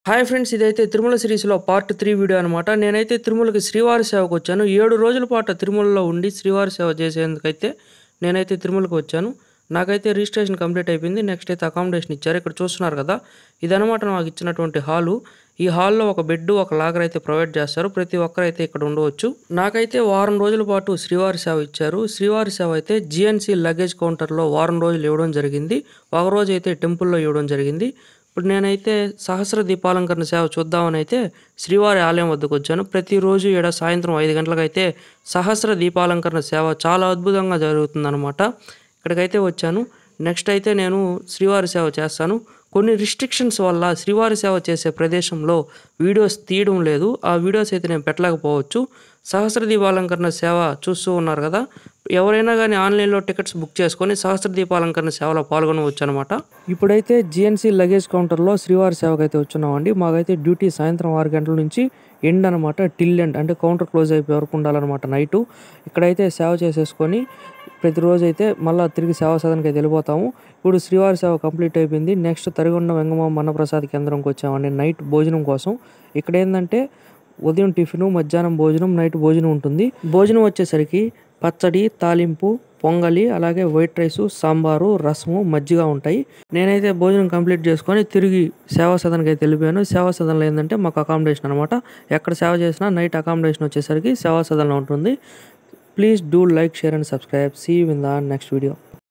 Hi friends, ఇదైతే తిరుమల సిరీస్‌లో part 3 video అనమాట. నేనైతే తిరుమలకి శ్రీవారి సేవకొచ్చాను. 7 రోజుల పాటు తిరుమలలో ఉండి శ్రీవారి సేవ చేసేందుకైతే నేనైతే తిరుమలకి వచ్చాను. నాకైతే రిజిస్ట్రేషన్ కంప్లీట్ అయిపోయింది. నెక్స్ట్ అయితే అకామిడేషన్ ఇచ్చారు. ఇక్కడ చూస్తున్నారు కదా! ఇదనమాట నాకు ఇచ్చినటువంటి హాలు. ఈ హాల్‌లో ఒక బెడ్డు, ఒక లాకర్ అయితే ప్రొవైడ్ చేస్తారు. ప్రతి ఒక్కరైతే ఇక్కడ ఉండవచ్చు. నాకైతే వారం రోజుల పాటు శ్రీవారి సేవ ఇచ్చారు. శ్రీవారి సేవ అయితే జీఎన్‌సీ లగేజ్ కౌంటర్‌లో వారం రోజులు ఇవ్వడం జరిగింది. ఒకరోజు అయితే టెంపుల్‌లో ఇవ్వడం జరిగింది. ఇప్పుడు నేనైతే సహస్ర దీపాలంకరణ సేవ చూద్దామని అయితే శ్రీవారి ఆలయం వద్దకు వచ్చాను. ప్రతిరోజు ఈడ సాయంత్రం 5 గంటలకైతే సహస్ర దీపాలంకరణ సేవ చాలా అద్భుతంగా జరుగుతుందనమాట. ఇక్కడికైతే వచ్చాను. నెక్స్ట్ అయితే నేను శ్రీవారి సేవ చేస్తాను. కొన్ని రిస్ట్రిక్షన్స్ వల్ల శ్రీవారి సేవ చేసే ప్రదేశంలో వీడియోస్ తీయడం లేదు. ఆ వీడియోస్ అయితే నేను పెట్టలేకపోవచ్చు. సహస్ర దీపాలంకరణ సేవ చూస్తూ ఉన్నారు కదా! ఎవరైనా కానీ ఆన్లైన్లో టికెట్స్ బుక్ చేసుకొని సహస్ర దీపాలంకరణ సేవలో పాల్గొనవచ్చు అనమాట. ఇప్పుడైతే జీఎన్సీ లగేజ్ కౌంటర్లో శ్రీవారి సేవకైతే వచ్చున్నామండి. మాకైతే డ్యూటీ సాయంత్రం 6 గంటల నుంచి ఎండ్ అనమాట. టిల్ ఎండ్ అంటే కౌంటర్ క్లోజ్ అయిపోయే వరకు ఉండాలన్నమాట నైటు. ఇక్కడైతే సేవ చేసేసుకొని ప్రతిరోజు అయితే మళ్ళీ తిరిగి సేవా సదన్కి అయితే వెళ్ళిపోతాము. ఇప్పుడు శ్రీవారి సేవ కంప్లీట్ అయిపోయింది. నెక్స్ట్ తరిగొండ వెంగమాంబ అన్నప్రసాద కేంద్రంకి వచ్చామండి నైట్ భోజనం కోసం. ఇక్కడ ఏంటంటే ఉదయం టిఫిను, మధ్యాహ్నం భోజనం, నైట్ భోజనం ఉంటుంది. భోజనం వచ్చేసరికి పచ్చడి, తాలింపు, పొంగలి, అలాగే వైట్ రైసు, సాంబారు, రసము, మజ్జిగ ఉంటాయి. నేనైతే భోజనం కంప్లీట్ చేసుకొని తిరిగి సేవా సదన్కి అయితే వెళ్ళిపోయాను. సేవా సదన్లో ఏంటంటే మాకు అకామిడేషన్ అనమాట. ఎక్కడ సేవ చేసినా నైట్ అకామిడేషన్ వచ్చేసరికి సేవా సదన్లో ఉంటుంది. Please do like, share and subscribe. See you in the next video.